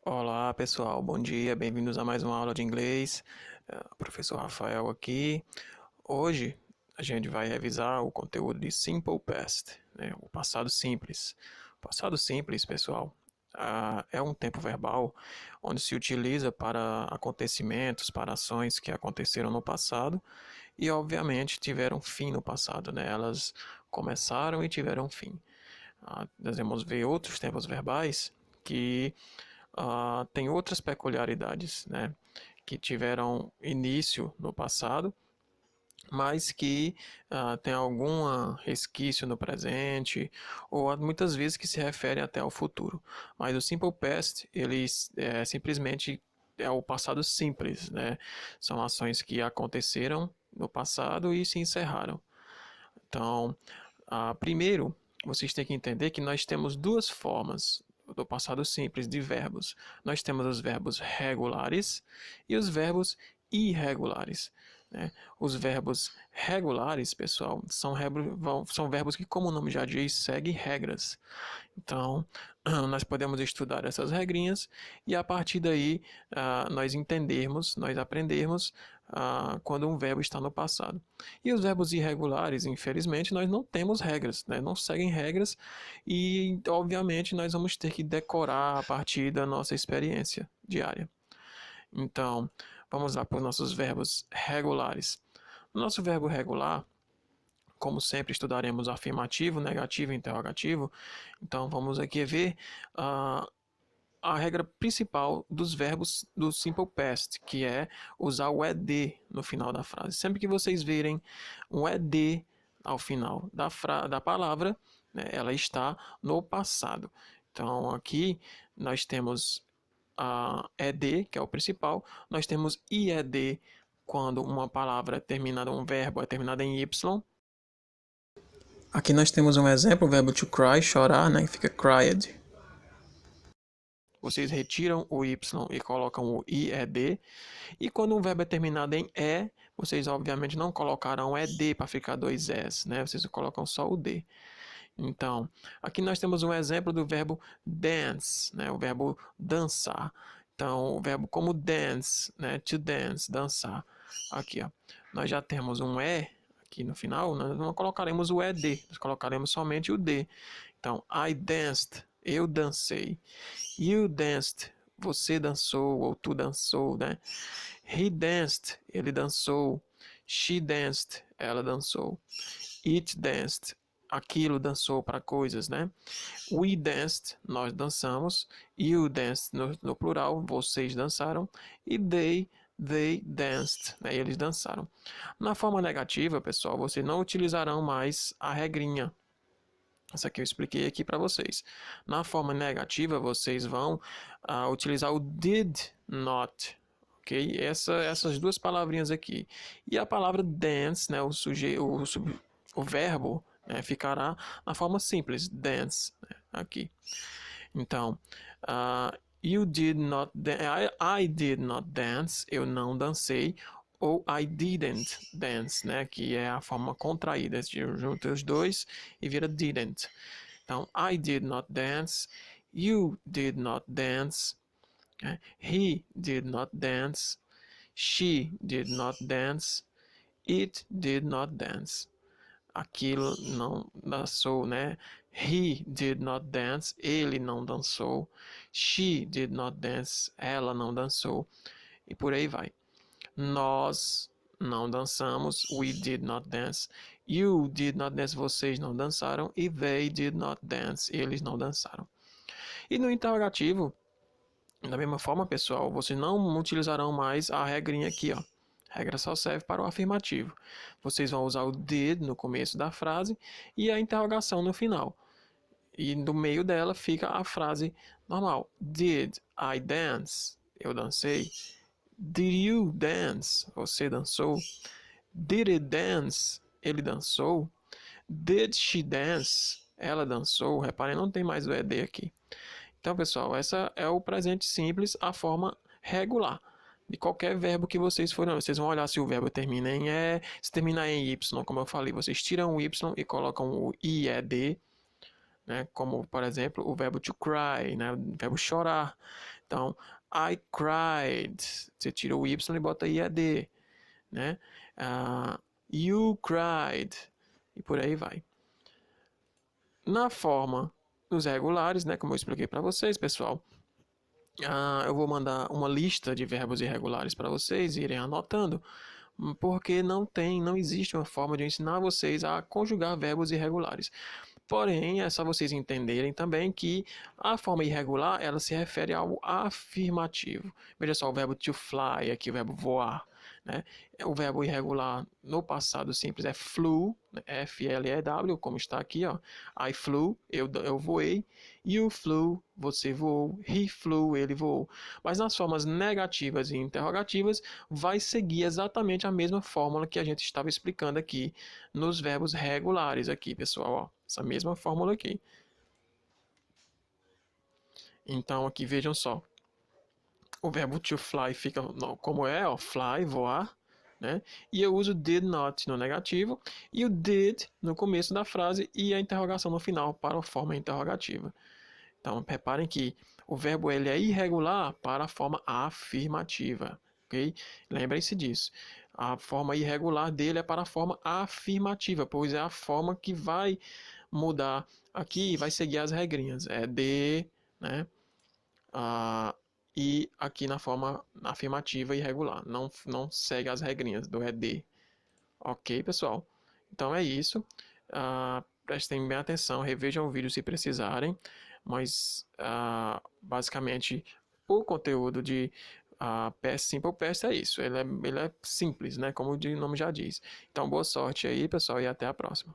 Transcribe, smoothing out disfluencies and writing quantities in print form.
Olá pessoal, bom dia, bem-vindos a mais uma aula de inglês. Professor Rafael aqui. Hoje a gente vai revisar o conteúdo de Simple Past, né? O passado simples. O passado simples, pessoal, é um tempo verbal onde se utiliza para acontecimentos, para ações que aconteceram no passado e, obviamente, tiveram fim no passado, né? Elas começaram e tiveram fim. Nós vamos ver outros tempos verbais que tem outras peculiaridades, né, que tiveram início no passado, mas que tem algum resquício no presente, ou muitas vezes que se referem até ao futuro. Mas o Simple Past, ele simplesmente é o passado simples, né? São ações que aconteceram no passado e se encerraram. Então, primeiro, vocês têm que entender que nós temos duas formas do passado simples de verbos. Nós temos os verbos regulares e os verbos irregulares. Né? Os verbos regulares, pessoal, são verbos que, como o nome já diz, seguem regras. Então, nós podemos estudar essas regrinhas e a partir daí nós aprendermos quando um verbo está no passado. E os verbos irregulares, infelizmente, nós não temos regras, né? Não seguem regras e, obviamente, nós vamos ter que decorar a partir da nossa experiência diária. Então, vamos lá para os nossos verbos regulares. O nosso verbo regular, como sempre, estudaremos afirmativo, negativo e interrogativo. Então, vamos aqui ver a regra principal dos verbos do Simple Past, que é usar o ed no final da frase. Sempre que vocês verem um ed ao final da palavra, né, ela está no passado. Então, aqui nós temos a ed, que é o principal, nós temos ied quando uma palavra é terminada, um verbo é terminado em y. Aqui nós temos um exemplo, o verbo to cry, chorar, né, que fica cried. Vocês retiram o y e colocam o ied. E quando um verbo é terminado em e, vocês obviamente não colocarão ed para ficar dois s, né? Vocês colocam só o d. Então, aqui nós temos um exemplo do verbo dance, né? O verbo dançar. Então, o verbo como dance, né? To dance, dançar. Aqui, ó. Nós já temos um e aqui no final, nós não colocaremos o ed, nós colocaremos somente o d. Então, I danced, eu dancei. You danced, você dançou ou tu dançou, né? He danced, ele dançou. She danced, ela dançou. It danced, aquilo dançou para coisas, né? We danced, nós dançamos. You danced, no plural, vocês dançaram. E they danced, né? Eles dançaram. Na forma negativa, pessoal, vocês não utilizarão mais a regrinha. Essa aqui eu expliquei aqui para vocês. Na forma negativa, vocês vão utilizar o did not, ok? Essas duas palavrinhas aqui. E a palavra dance, né, o verbo, né, ficará na forma simples, dance, né, aqui. Então, you did not I did not dance, eu não dancei, ou I didn't dance, né, que é a forma contraída, junta os dois e vira didn't. Então, I did not dance, you did not dance, he did not dance, she did not dance, it did not dance. Aquilo não dançou, né? He did not dance, ele não dançou. She did not dance, ela não dançou. E por aí vai. Nós não dançamos, we did not dance. You did not dance, vocês não dançaram. E they did not dance, eles não dançaram. E no interrogativo, da mesma forma, pessoal, vocês não utilizarão mais a regrinha aqui, ó. A regra só serve para o afirmativo. Vocês vão usar o did no começo da frase e a interrogação no final. E no meio dela fica a frase normal. Did I dance? Eu dancei. Did you dance? Você dançou. Did it dance? Ele dançou. Did she dance? Ela dançou. Reparem, não tem mais o ed aqui. Então, pessoal, essa é o presente simples, a forma regular de qualquer verbo que vocês forem. Vocês vão olhar se o verbo termina em E, se terminar em Y, como eu falei, vocês tiram o Y e colocam o IED, né? Como, por exemplo, o verbo to cry, né? O verbo chorar. Então, I cried. Você tira o Y e bota IED, né? You cried. E por aí vai. Na forma dos regulares, né? Como eu expliquei para vocês, pessoal. Eu vou mandar uma lista de verbos irregulares para vocês irem anotando, porque não existe uma forma de ensinar vocês a conjugar verbos irregulares. Porém, é só vocês entenderem também que a forma irregular, ela se refere ao afirmativo. Veja só, o verbo to fly, aqui o verbo voar, né? O verbo irregular no passado simples é flew, F-L-E-W, como está aqui, ó. I flew, eu voei. You flew, você voou. He flew, ele voou. Mas nas formas negativas e interrogativas, vai seguir exatamente a mesma fórmula que a gente estava explicando aqui nos verbos regulares aqui, pessoal, ó. Essa mesma fórmula aqui. Então, aqui vejam só. O verbo to fly fica como é, ó, fly, voar, né? E eu uso did not no negativo e o did no começo da frase e a interrogação no final para a forma interrogativa. Então, reparem que o verbo ele é irregular para a forma afirmativa, ok? Lembrem-se disso. A forma irregular dele é para a forma afirmativa, pois é a forma que vai mudar aqui e vai seguir as regrinhas. É de, né? E aqui na forma afirmativa irregular. Não segue as regrinhas do ED. Ok, pessoal? Então é isso. Prestem bem atenção, revejam o vídeo se precisarem. Mas basicamente o conteúdo de Past Simple Past é isso. Ele é simples, né? Como o nome já diz. Então boa sorte aí, pessoal, e até a próxima.